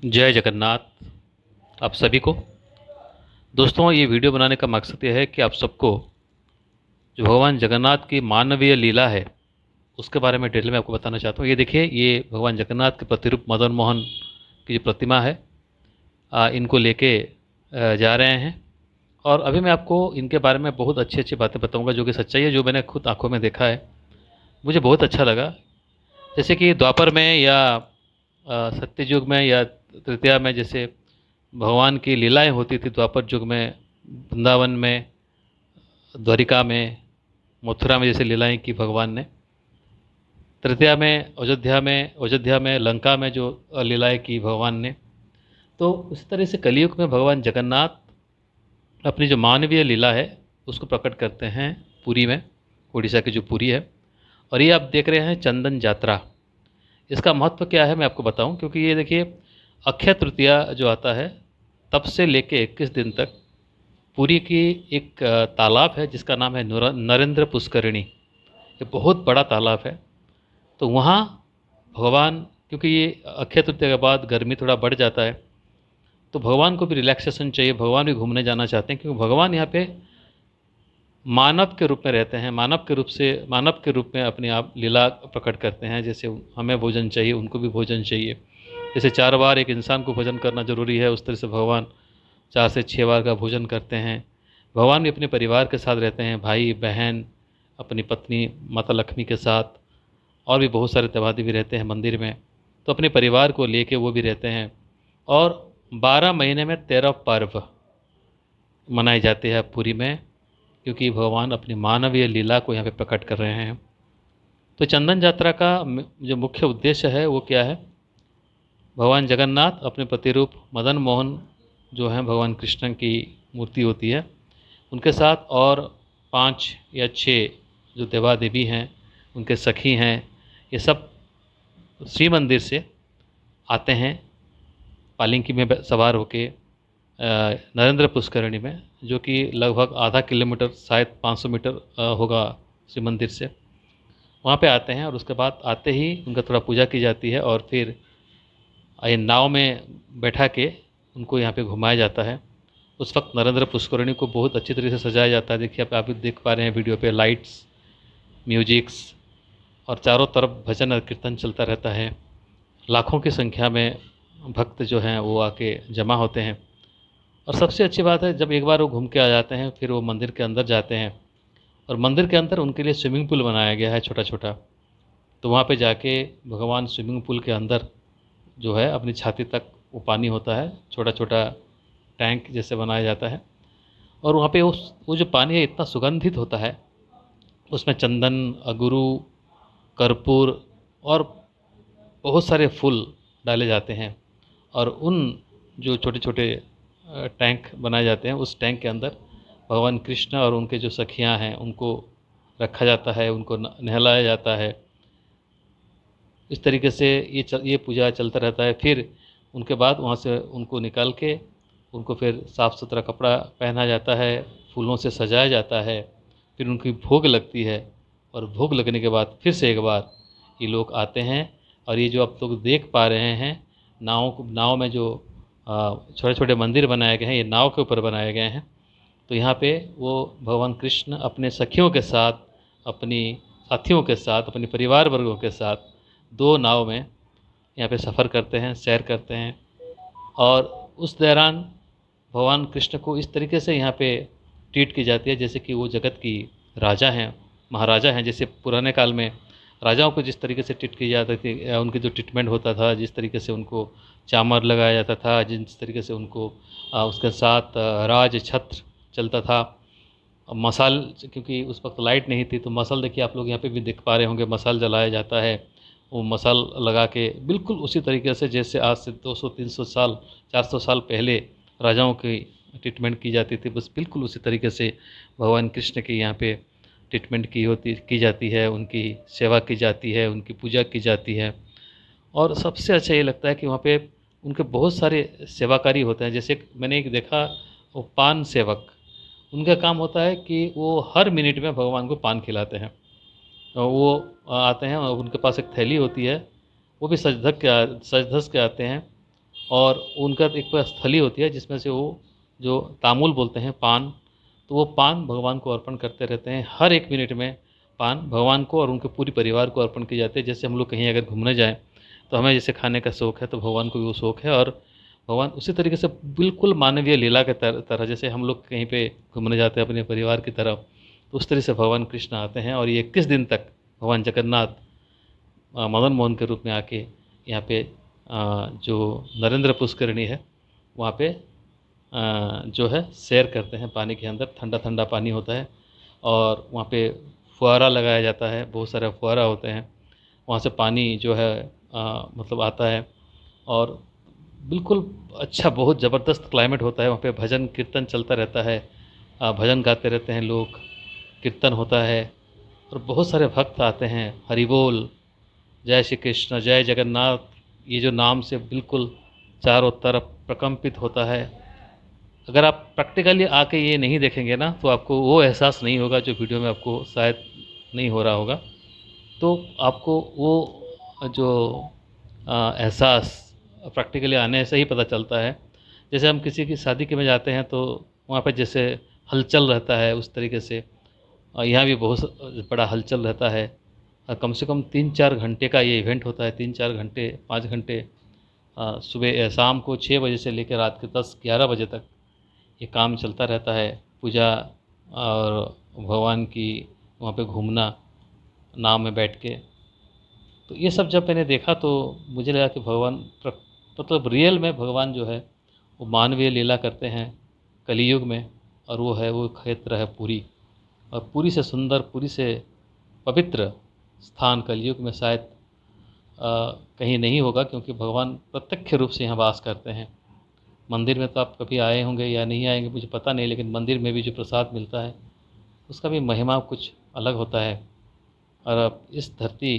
जय जगन्नाथ आप सभी को। दोस्तों, ये वीडियो बनाने का मकसद ये है कि आप सबको जो भगवान जगन्नाथ की मानवीय लीला है उसके बारे में डिटेल में आपको बताना चाहता हूँ। ये देखिए, ये भगवान जगन्नाथ के प्रतिरूप मदन मोहन की जो प्रतिमा है, इनको लेके जा रहे हैं। और अभी मैं आपको इनके बारे में बहुत अच्छी अच्छी बातें बताऊंगा जो कि सच्चाई है, जो मैंने खुद आंखों में देखा है। मुझे बहुत अच्छा लगा। जैसे कि द्वापर में या सत्ययुग में या तृतीया में जैसे भगवान की लीलाएं होती थी, द्वापर युग में वृंदावन में, द्वारिका में, मथुरा में जैसे लीलाएं की भगवान ने, तृतीया में अयोध्या में लंका में जो लीलाएं की भगवान ने, तो उसी तरह से कलयुग में भगवान जगन्नाथ अपनी जो मानवीय लीला है उसको प्रकट करते हैं पुरी में, उड़ीसा की जो पुरी है। और ये आप देख रहे हैं चंदन यात्रा। इसका महत्व क्या है मैं आपको बताऊं, क्योंकि ये देखिए, अक्षय तृतीया जो आता है तब से लेके 21 दिन तक पुरी की एक तालाब है जिसका नाम है नरेंद्र पुष्करिणी। ये बहुत बड़ा तालाब है। तो वहाँ भगवान, क्योंकि ये अक्षय तृतीया के बाद गर्मी थोड़ा बढ़ जाता है, तो भगवान को भी रिलैक्सेशन चाहिए, भगवान भी घूमने जाना चाहते हैं, क्योंकि भगवान यहाँ पे मानव के रूप में रहते हैं, मानव के रूप में अपनी आप लीला प्रकट करते हैं। जैसे हमें भोजन चाहिए, उनको भी भोजन चाहिए। जैसे 4 बार एक इंसान को भोजन करना ज़रूरी है, उस तरह से भगवान 4 से 6 बार का भोजन करते हैं। भगवान भी अपने परिवार के साथ रहते हैं, भाई बहन, अपनी पत्नी माता लक्ष्मी के साथ, और भी बहुत सारे देवादेवी भी रहते हैं मंदिर में। तो अपने परिवार को लेके वो भी रहते हैं। और 12 महीने में 13 पर्व मनाए जाते हैं पुरी में, क्योंकि भगवान अपनी मानवीय लीला को यहाँ पे प्रकट कर रहे हैं। तो चंदन यात्रा का जो मुख्य उद्देश्य है वो क्या है? भगवान जगन्नाथ अपने प्रतिरूप मदन मोहन जो हैं, भगवान कृष्ण की मूर्ति होती है, उनके साथ और 5 या 6 जो देवा देवी हैं, उनके सखी हैं, ये सब श्री मंदिर से आते हैं पालकी में सवार होके नरेंद्र पुष्करिणी में, जो कि लगभग आधा किलोमीटर, शायद 500 मीटर होगा श्री मंदिर से। वहाँ पे आते हैं और उसके बाद आते ही उनका थोड़ा पूजा की जाती है और फिर ये नाव में बैठा के उनको यहाँ पे घुमाया जाता है। उस वक्त नरेंद्र पुष्करिणी को बहुत अच्छी तरीके से सजाया जाता है। देखिए, आप भी देख पा रहे हैं वीडियो पे, लाइट्स, म्यूजिक्स, और चारों तरफ भजन और कीर्तन चलता रहता है। लाखों की संख्या में भक्त जो हैं वो आके जमा होते हैं। और सबसे अच्छी बात है, जब एक बार वो घूम के आ जाते हैं फिर वो मंदिर के अंदर जाते हैं, और मंदिर के अंदर उनके लिए स्विमिंग पूल बनाया गया है छोटा छोटा। तो वहाँ पे जाके भगवान स्विमिंग पूल के अंदर जो है अपनी छाती तक वो पानी होता है, छोटा छोटा टैंक जैसे बनाया जाता है। और वहाँ पे वो जो पानी है इतना सुगंधित होता है, उसमें चंदन, अगरू, कर्पूर और बहुत सारे फूल डाले जाते हैं। और उन जो छोटे छोटे टैंक बनाए जाते हैं, उस टैंक के अंदर भगवान कृष्ण और उनके जो सखियां हैं उनको रखा जाता है, उनको नहलाया जाता है। इस तरीके से ये पूजा चलता रहता है। फिर उनके बाद वहाँ से उनको निकाल के उनको फिर साफ़ सुथरा कपड़ा पहना जाता है, फूलों से सजाया जाता है, फिर उनकी भोग लगती है। और भोग लगने के बाद फिर से एक बार ये लोग आते हैं। और ये जो आप लोग देख पा रहे हैं, नाव में जो छोटे छोटे मंदिर बनाए गए हैं, ये नाव के ऊपर बनाए गए हैं। तो यहाँ पे वो भगवान कृष्ण अपने सखियों के साथ, अपनी साथियों के साथ, अपने परिवार वर्गों के साथ 2 नाव में यहाँ पे सफ़र करते हैं, सैर करते हैं। और उस दौरान भगवान कृष्ण को इस तरीके से यहाँ पे ट्रीट की जाती है जैसे कि वो जगत की राजा हैं, महाराजा हैं। जैसे पुराने काल में राजाओं को जिस तरीके से ट्रीट की जाती थी, उनकी जो ट्रीटमेंट होता था, जिस तरीके से उनको चामर लगाया जाता था, जिस तरीके से उनको उसके साथ राज छत्र चलता था। मसाल, क्योंकि उस वक्त लाइट नहीं थी, तो मसाल देखिए आप लोग यहाँ पे भी देख पा रहे होंगे, मसाल जलाया जाता है। वो मसाल लगा के बिल्कुल उसी तरीके से जैसे आज से 200-300 साल, 400 साल पहले राजाओं की ट्रीटमेंट की जाती थी, बस बिल्कुल उसी तरीके से भगवान कृष्ण की यहाँ पे ट्रीटमेंट की जाती है, उनकी सेवा की जाती है, उनकी पूजा की जाती है। और सबसे अच्छा ये लगता है कि वहाँ पे उनके बहुत सारे सेवाकारी होते हैं। जैसे मैंने एक देखा, वो पान सेवक, उनका काम होता है कि वो हर मिनट में भगवान को पान खिलाते हैं। वो आते हैं और उनके पास एक थैली होती है, वो भी सज धज के आते हैं। और उनका एक स्थली होती है जिसमें से वो जो तामुल बोलते हैं पान, तो वो पान भगवान को अर्पण करते रहते हैं। हर 1 मिनट में पान भगवान को और उनके पूरे परिवार को अर्पण किए जाते हैं। जैसे हम लोग कहीं अगर घूमने जाएँ तो हमें जैसे खाने का शौक़ है, तो भगवान को भी वो शौक़ है। और भगवान उसी तरीके से बिल्कुल मानवीय लीला के तरह जैसे हम लोग कहीं पे घूमने जाते हैं अपने परिवार की तरफ, तो उस तरह से भगवान कृष्ण आते हैं। और ये 21 दिन तक भगवान जगन्नाथ मदन मोहन के रूप में आके यहाँ पे जो नरेंद्र पुष्करिणी है वहाँ पे जो है सैर करते हैं पानी के अंदर। ठंडा ठंडा पानी होता है और वहाँ पे फुहारा लगाया जाता है, बहुत सारे फुहारा होते हैं, वहाँ से पानी जो है मतलब आता है। और बिल्कुल अच्छा बहुत ज़बरदस्त क्लाइमेट होता है वहाँ पे। भजन कीर्तन चलता रहता है, भजन गाते रहते हैं लोग, कीर्तन होता है और बहुत सारे भक्त आते हैं। हरि बोल, जय श्री कृष्ण, जय जगन्नाथ, ये जो नाम से बिल्कुल चारों तरफ प्रकम्पित होता है। अगर आप प्रैक्टिकली आके ये नहीं देखेंगे ना तो आपको वो एहसास नहीं होगा जो वीडियो में आपको शायद नहीं हो रहा होगा। तो आपको वो जो एहसास प्रैक्टिकली आने से ही पता चलता है। जैसे हम किसी की शादी के में जाते हैं तो वहाँ पे जैसे हलचल रहता है उस तरीके से यहाँ भी बहुत बड़ा हलचल रहता है। कम से कम 3-4 घंटे का ये इवेंट होता है, 3-4 घंटे 5 घंटे सुबह शाम को 6 बजे से लेकर रात के 10-11 बजे तक ये काम चलता रहता है। पूजा और भगवान की वहाँ पे घूमना नाव में बैठ के, तो ये सब जब मैंने देखा तो मुझे लगा कि भगवान मतलब रियल में भगवान जो है वो मानवीय लीला करते हैं कलयुग में। और वो क्षेत्र है पुरी। और पुरी से सुंदर, पुरी से पवित्र स्थान कलयुग में शायद कहीं नहीं होगा, क्योंकि भगवान प्रत्यक्ष रूप से यहाँ वास करते हैं। मंदिर में तो आप कभी आए होंगे या नहीं आएंगे मुझे पता नहीं, लेकिन मंदिर में भी जो प्रसाद मिलता है उसका भी महिमा कुछ अलग होता है। और अब इस धरती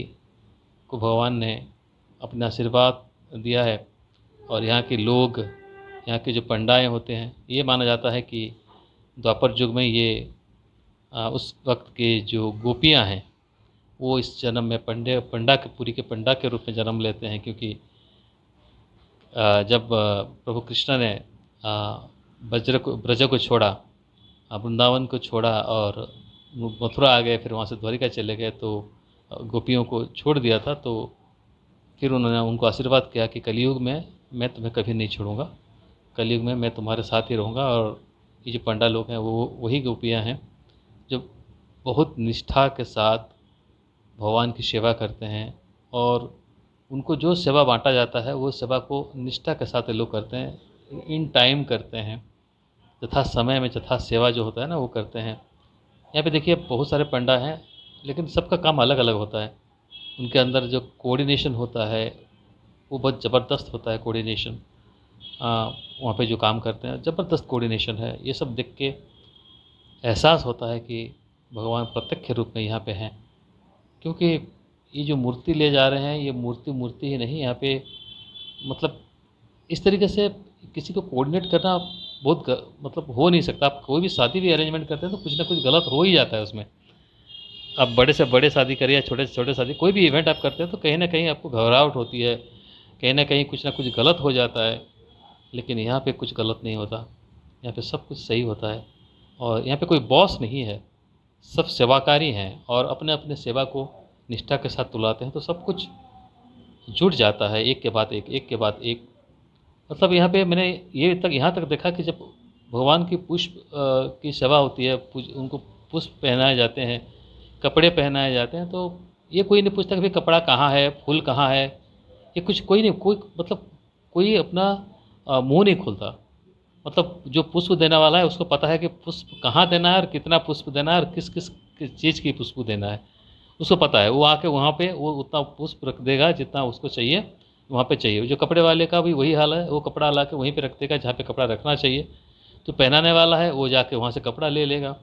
को भगवान ने अपना आशीर्वाद दिया है। और यहाँ के लोग, यहाँ के जो पंडाएँ होते हैं, ये माना जाता है कि द्वापर युग में ये उस वक्त के जो गोपियाँ हैं वो इस जन्म में पंडा के पुरी के पंडा के रूप में जन्म लेते हैं। क्योंकि जब प्रभु कृष्ण ने ब्रज को छोड़ा, वृंदावन को छोड़ा और मथुरा आ गए, फिर वहाँ से द्वारिका चले गए, तो गोपियों को छोड़ दिया था। तो फिर उन्होंने उनको आशीर्वाद किया कि कलयुग में मैं तुम्हें कभी नहीं छोड़ूंगा, कलयुग में मैं तुम्हारे साथ ही रहूँगा। और ये जो पंडा लोग हैं वो वही गोपियाँ हैं जो बहुत निष्ठा के साथ भगवान की सेवा करते हैं। और उनको जो सेवा बांटा जाता है वो सेवा को निष्ठा के साथ ये लोग करते हैं, इन टाइम करते हैं, तथा समय में तथा सेवा जो होता है ना वो करते हैं। यहाँ पे देखिए बहुत सारे पंडा हैं, लेकिन सबका काम अलग अलग होता है। उनके अंदर जो कोऑर्डिनेशन होता है वो बहुत ज़बरदस्त होता है। कोऑर्डिनेशन वहाँ पे जो काम करते हैं ज़बरदस्त कोऑर्डिनेशन है। ये सब देख के एहसास होता है कि भगवान प्रत्यक्ष रूप में यहाँ पे हैं। क्योंकि ये जो मूर्ति ले जा रहे हैं ये मूर्ति ही नहीं, यहाँ पे मतलब इस तरीके से किसी को कोऑर्डिनेट करना बहुत मतलब हो नहीं सकता। आप कोई भी शादी भी अरेंजमेंट करते हैं तो कुछ ना कुछ गलत हो ही जाता है उसमें। आप बड़े से बड़े शादी करिए या छोटे से छोटे शादी, कोई भी इवेंट आप करते हैं तो कहीं ना कहीं आपको घबराहट होती है, कहीं ना कहीं कुछ ना कुछ गलत हो जाता है। लेकिन यहाँ पे कुछ गलत नहीं होता, यहाँ पे सब कुछ सही होता है। और यहाँ पे कोई बॉस नहीं है, सब सेवाकारी हैं और अपने अपने सेवा को निष्ठा के साथ तुलाते हैं, तो सब कुछ जुड़ जाता है एक के बाद एक के बाद एक। मतलब यहाँ पे मैंने ये तक यहाँ तक देखा कि जब भगवान की पुष्प की सेवा होती है, उनको पुष्प पहनाए जाते हैं, कपड़े पहनाए जाते हैं, तो ये कोई नहीं पूछता कि भाई कपड़ा कहाँ है, फूल कहाँ है, ये कुछ कोई नहीं, कोई मतलब कोई अपना मुंह नहीं खोलता। मतलब जो पुष्प देने वाला है उसको पता है कि पुष्प कहाँ देना है और कितना पुष्प देना है और किस किस चीज़ की पुष्प देना है, उसको पता है। वो आके वहाँ पे वो उतना पुष्प रख देगा जितना उसको चाहिए वहाँ पे चाहिए। जो कपड़े वाले का भी वही हाल है, वो कपड़ा ला के वहीं पे रख देगा जहाँ पे कपड़ा रखना चाहिए। तो पहनाने वाला है वो जाके वहाँ से कपड़ा ले लेगा,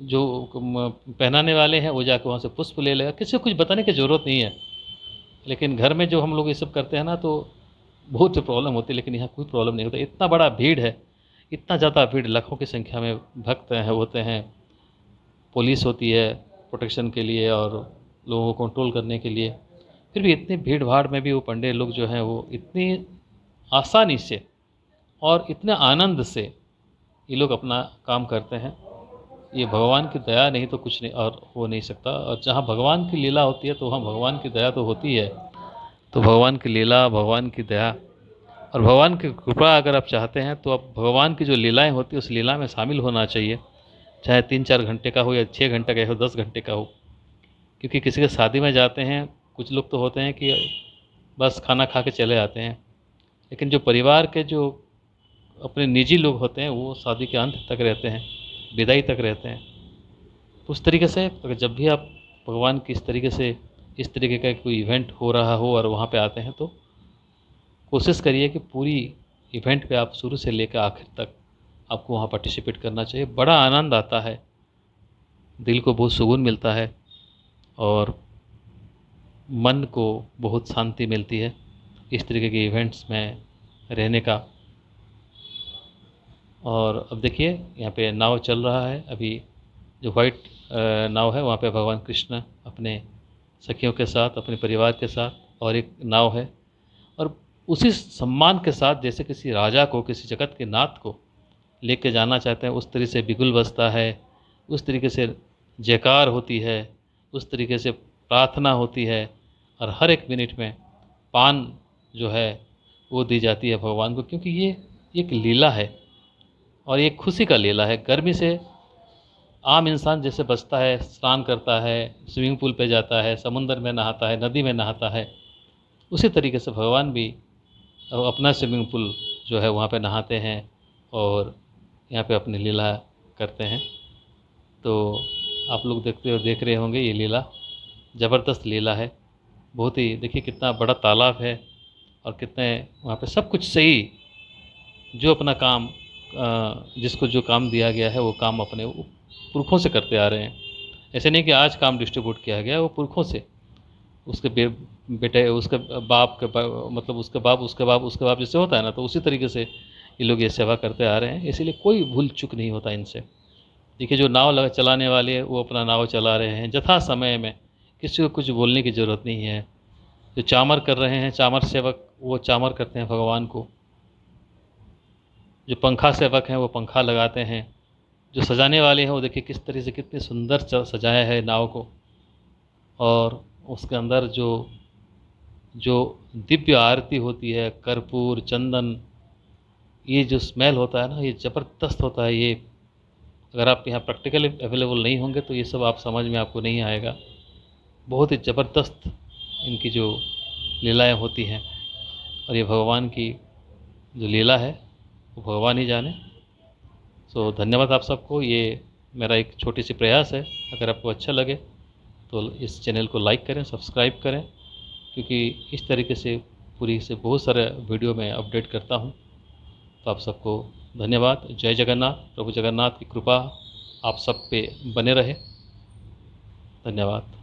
जो पहनाने वाले हैं वो जाके वहाँ से पुष्प ले लेगा, किसी को कुछ बताने की ज़रूरत नहीं है। लेकिन घर में जो हम लोग ये सब करते हैं ना तो बहुत प्रॉब्लम होती है, लेकिन यहाँ कोई प्रॉब्लम नहीं होता। इतना बड़ा भीड़ है, इतना ज़्यादा भीड़, लाखों की संख्या में भक्त हैं होते हैं, पुलिस होती है प्रोटेक्शन के लिए और लोगों को कंट्रोल करने के लिए। फिर भी इतनी भीड़ भाड़ में भी वो पंडे लोग जो हैं वो इतनी आसानी से और इतने आनंद से ये लोग अपना काम करते हैं। ये भगवान की दया नहीं तो कुछ नहीं और हो नहीं सकता। और जहाँ भगवान की लीला होती है तो वहाँ भगवान की दया तो होती है। तो भगवान की लीला, भगवान की दया और भगवान की कृपा अगर आप चाहते हैं तो आप भगवान की जो लीलाएं होती है उस लीला में शामिल होना चाहिए, चाहे 3-4 घंटे का हो या 6 घंटे का हो, 10 घंटे का हो। क्योंकि किसी के शादी में जाते हैं, कुछ लोग तो होते हैं कि बस खाना खा के चले आते हैं, लेकिन जो परिवार के जो अपने निजी लोग होते हैं वो शादी के अंत तक रहते हैं, विदाई तक रहते हैं। तो उस तरीके से अगर जब भी आप भगवान की इस तरीके का कोई इवेंट हो रहा हो और वहाँ पे आते हैं तो कोशिश करिए कि पूरी इवेंट पे आप शुरू से लेकर आखिर तक आपको वहाँ पार्टिसिपेट करना चाहिए। बड़ा आनंद आता है, दिल को बहुत सुकून मिलता है और मन को बहुत शांति मिलती है इस तरीके के इवेंट्स में रहने का। और अब देखिए यहाँ पे नाव चल रहा है अभी, जो वाइट नाव है वहाँ पे भगवान कृष्ण अपने सखियों के साथ, अपने परिवार के साथ, और एक नाव है। और उसी सम्मान के साथ जैसे किसी राजा को, किसी जगत के नाथ को लेके जाना चाहते हैं, उस तरीके से बिगुल बजता है, उस तरीके से जयकार होती है, उस तरीके से प्रार्थना होती है। और हर एक मिनट में पान जो है वो दी जाती है भगवान को, क्योंकि ये एक लीला है और ये खुशी का लीला है। गर्मी से आम इंसान जैसे बचता है, स्नान करता है, स्विमिंग पूल पे जाता है, समुंदर में नहाता है, नदी में नहाता है, उसी तरीके से भगवान भी अपना स्विमिंग पूल जो है वहाँ पे नहाते हैं और यहाँ पे अपनी लीला करते हैं। तो आप लोग देख रहे होंगे, ये लीला ज़बरदस्त लीला है। बहुत ही, देखिए कितना बड़ा तालाब है और कितने वहाँ पे सब कुछ सही, जो अपना काम जिसको जो काम दिया गया है वो काम अपने पुरखों से करते आ रहे हैं। ऐसे नहीं कि आज काम डिस्ट्रीब्यूट किया गया, वो पुरखों से उसके बेटे, उसके बाप के मतलब उसके बाप, उसके बाप, उसके बाप जैसे होता है ना, तो उसी तरीके से ये लोग ये सेवा करते आ रहे हैं। इसीलिए कोई भूल चूक नहीं होता इनसे। देखिए जो नाव लगा चलाने वाले हैं वो अपना नाव चला रहे हैं यथा समय में, किसी को कुछ बोलने की ज़रूरत नहीं है। जो चामर कर रहे हैं, चामर सेवक, वो चामर करते हैं भगवान को। जो पंखा सेवक हैं वो पंखा लगाते हैं। जो सजाने वाले हैं वो देखिए किस तरह से कितने सुंदर सजाया है नाव को। और उसके अंदर जो जो दिव्य आरती होती है, कर्पूर, चंदन, ये जो स्मेल होता है ना, ये ज़बरदस्त होता है। ये अगर आप यहाँ प्रैक्टिकली अवेलेबल नहीं होंगे तो ये सब आप समझ में आपको नहीं आएगा। बहुत ही ज़बरदस्त इनकी जो लीलाएं होती हैं। और ये भगवान की जो लीला है वो भगवान ही जाने। सो धन्यवाद आप सबको। ये मेरा एक छोटी सी प्रयास है। अगर आपको अच्छा लगे तो इस चैनल को लाइक करें, सब्सक्राइब करें, क्योंकि इस तरीके से पूरी से बहुत सारे वीडियो मैं अपडेट करता हूँ। तो आप सबको धन्यवाद। जय जगन्नाथ। प्रभु जगन्नाथ की कृपा आप सब पे बने रहे। धन्यवाद।